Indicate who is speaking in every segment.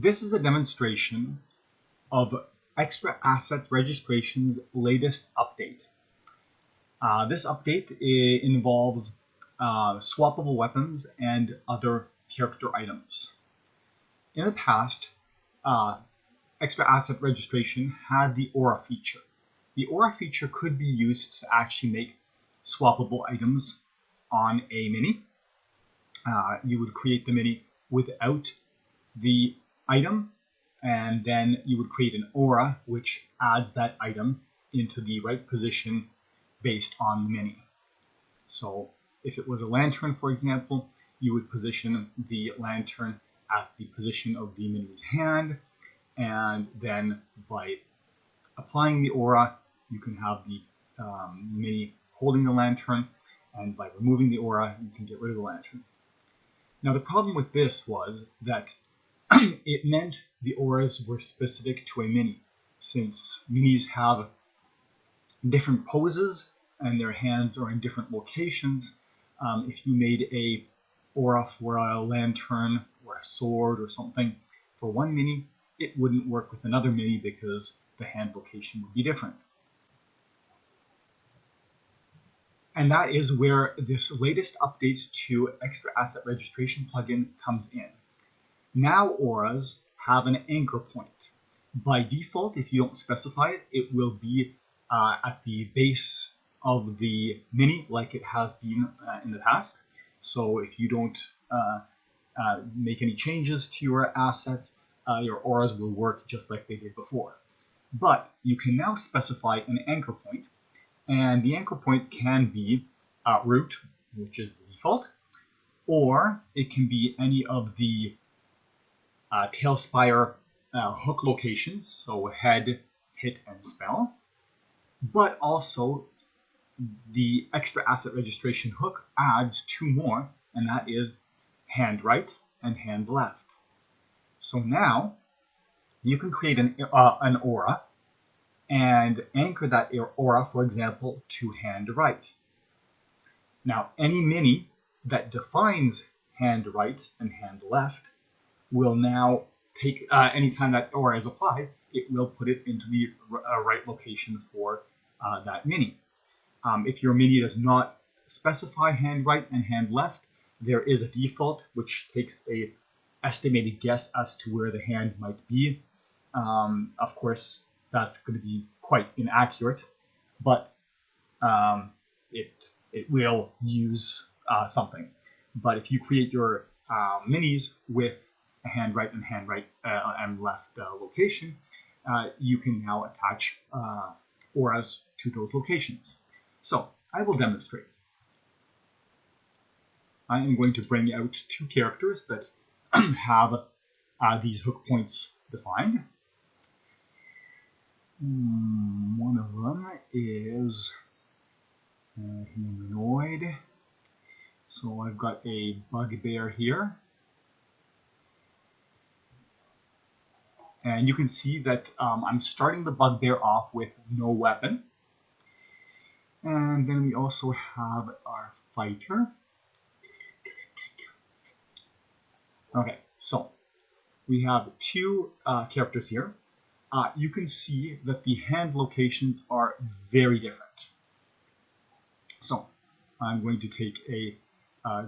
Speaker 1: This is a demonstration of Extra Assets Registration's latest update. This update involves swappable weapons and other character items. In the past, Extra Asset Registration had the Aura feature. The Aura feature could be used to actually make swappable items on a mini. You would create the mini without the item, and then you would create an aura which adds that item into the right position based on the mini. So if it was a lantern, for example, you would position the lantern at the position of the mini's hand, and then by applying the aura, you can have the mini holding the lantern, and by removing the aura, you can get rid of the lantern. Now the problem with this was that it meant the auras were specific to a mini, since minis have different poses and their hands are in different locations. If you made a aura for a lantern or a sword or something for one mini, it wouldn't work with another mini because the hand location would be different. And that is where this latest update to Extra Asset Registration plugin comes in. Now auras have an anchor point. By default, if you don't specify it, it will be at the base of the mini like it has been in the past. So if you don't make any changes to your assets, your auras will work just like they did before. But you can now specify an anchor point, and the anchor point can be root, which is the default, or it can be any of the Talespire hook locations, so head, hit, and spell, but also the Extra Asset Registration hook adds two more, and that is hand right and hand left. So now you can create an aura and anchor that aura, for example, to hand right. Now, any mini that defines hand right and hand left will now take, anytime that aura is applied, it will put it into the right location for that mini. If your mini does not specify hand right and hand left, there is a default which takes a estimated guess as to where the hand might be. Of course, that's going to be quite inaccurate, but it will use something. But if you create your minis with a hand right and left location, you can now attach auras to those locations. So I will demonstrate. I am going to bring out two characters that have these hook points defined. One of them is humanoid. So I've got a bugbear here. And you can see that I'm starting the bugbear off with no weapon. And then we also have our fighter. Okay, so we have two characters here. You can see that the hand locations are very different. So I'm going to take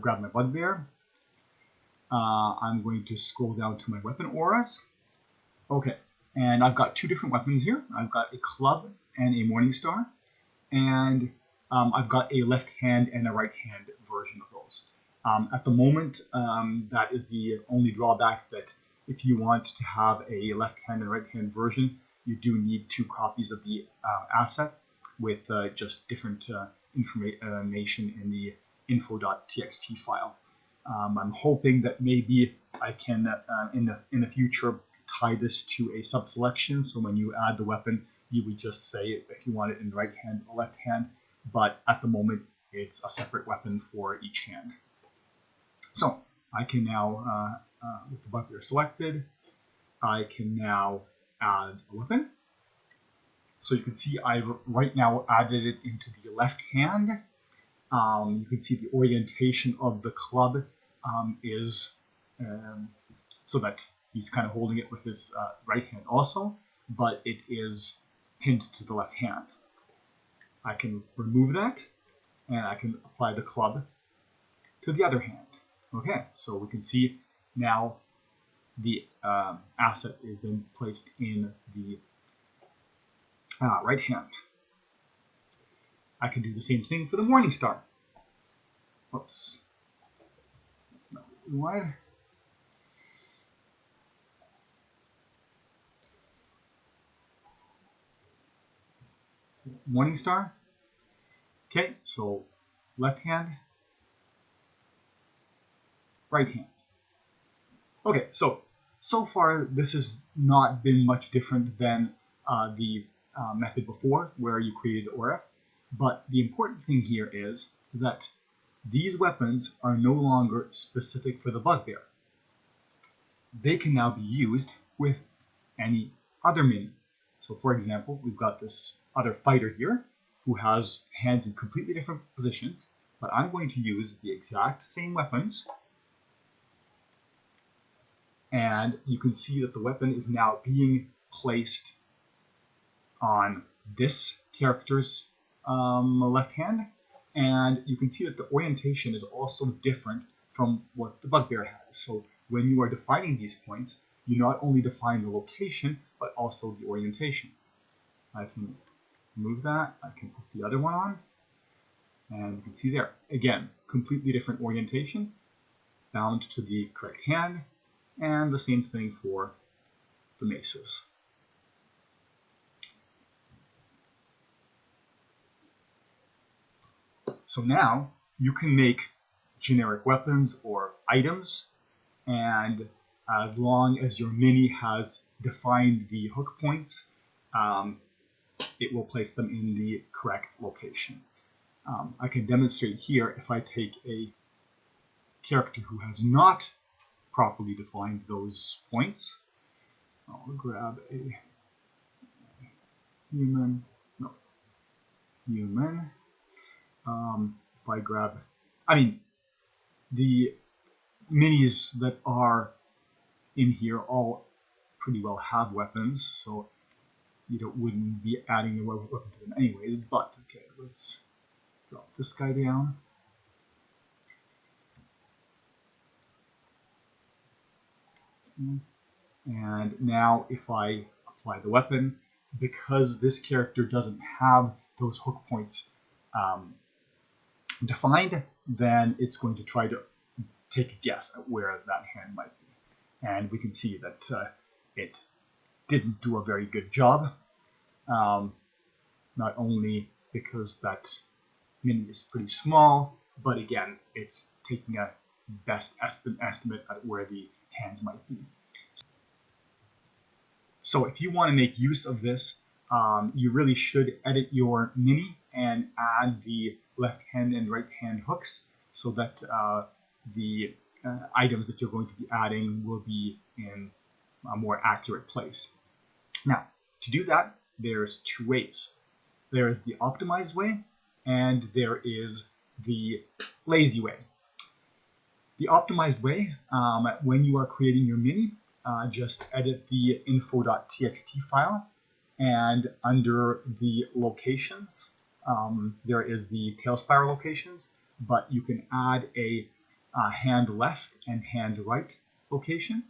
Speaker 1: grab my bugbear. I'm going to scroll down to my weapon auras. Okay, and I've got two different weapons here. I've got a club and a morning star, and I've got a left hand and a right hand version of those. At the moment, that is the only drawback, that if you want to have a left hand and right hand version, you do need two copies of the asset with just different information in the info.txt file. I'm hoping that maybe I can, in the future, tie this to a sub-selection, so when you add the weapon, you would just say if you want it in the right hand or left hand, but at the moment, it's a separate weapon for each hand. So I can now, with the bugbear selected, I can now add a weapon. So you can see I've right now added it into the left hand. You can see the orientation of the club is so that He's kind of holding it with his right hand also, but it is pinned to the left hand. I can remove that, and I can apply the club to the other hand. Okay, so we can see now the asset is then placed in the right hand. I can do the same thing for the morning star. Whoops. That's not what we wanted. So, morning star. Okay, so left hand, right hand. Okay, so far this has not been much different than the method before where you created the aura, but the important thing here is that these weapons are no longer specific for the bugbear. They can now be used with any other mini. So for example, we've got this other fighter here who has hands in completely different positions, but I'm going to use the exact same weapons, and you can see that the weapon is now being placed on this character's left hand, and you can see that the orientation is also different from what the bugbear has. So when you are defining these points, you not only define the location, but also the orientation. I can remove that, I can put the other one on, and you can see there, again, completely different orientation, bound to the correct hand, and the same thing for the maces. So now you can make generic weapons or items, and as long as your mini has defined the hook points, it will place them in the correct location. I can demonstrate here if I take a character who has not properly defined those points. I'll grab a human. If I grab, the minis that are in here all pretty well have weapons, so you wouldn't be adding a weapon to them anyways. But okay, let's drop this guy down. And now if I apply the weapon, because this character doesn't have those hook points defined, then it's going to try to take a guess at where that hand might be. And we can see that it didn't do a very good job. Not only because that mini is pretty small, but again, it's taking a best estimate at where the hands might be. So if you want to make use of this, you really should edit your mini and add the left hand and right hand hooks so that the items that you're going to be adding will be in a more accurate place. Now, to do that, there's two ways. There is the optimized way, and there is the lazy way. The optimized way, when you are creating your mini, just edit the info.txt file, and under the locations, there is the Talespire locations, but you can add a hand left and hand right location.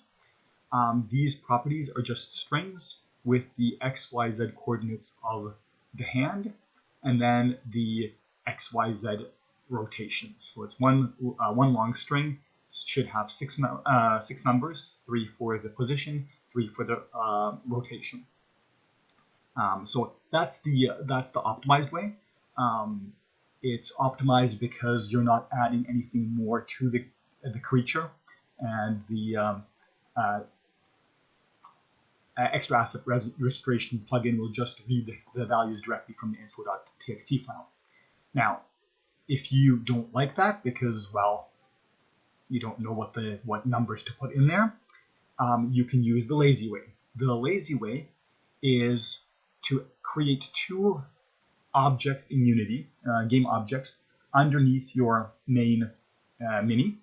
Speaker 1: These properties are just strings with the XYZ coordinates of the hand, and then the XYZ rotations. So it's one long string. Should have six numbers: 3 for the position, 3 for the rotation. So that's the optimized way. It's optimized because you're not adding anything more to the creature, and the extra asset registration plugin will just read the values directly from the info.txt file. Now, if you don't like that because, well, you don't know what numbers to put in there, you can use the lazy way. The lazy way is to create two objects in Unity, game objects, underneath your main mini.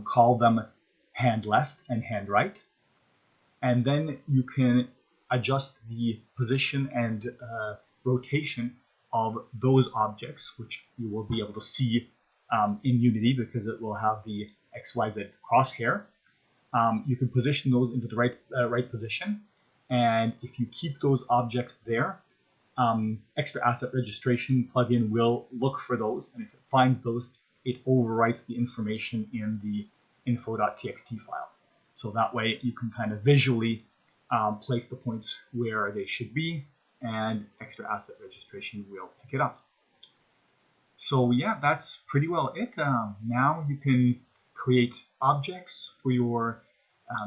Speaker 1: Call them hand left and hand right. And then you can adjust the position and rotation of those objects, which you will be able to see in Unity because it will have the XYZ crosshair. You can position those into the right position, and if you keep those objects there, Extra Asset Registration plugin will look for those, and if it finds those, it overwrites the information in the info.txt file. So that way you can kind of visually place the points where they should be, and Extra Asset Registration will pick it up. So yeah, that's pretty well it. Now you can create objects for your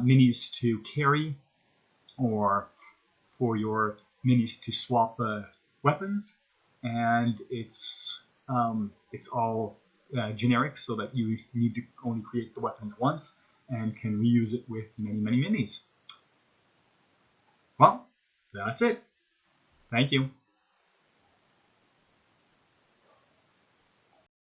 Speaker 1: minis to carry, or for your minis to swap weapons, and it's all generic, so that you need to only create the weapons once and can reuse it with many minis. Well, that's it. Thank you.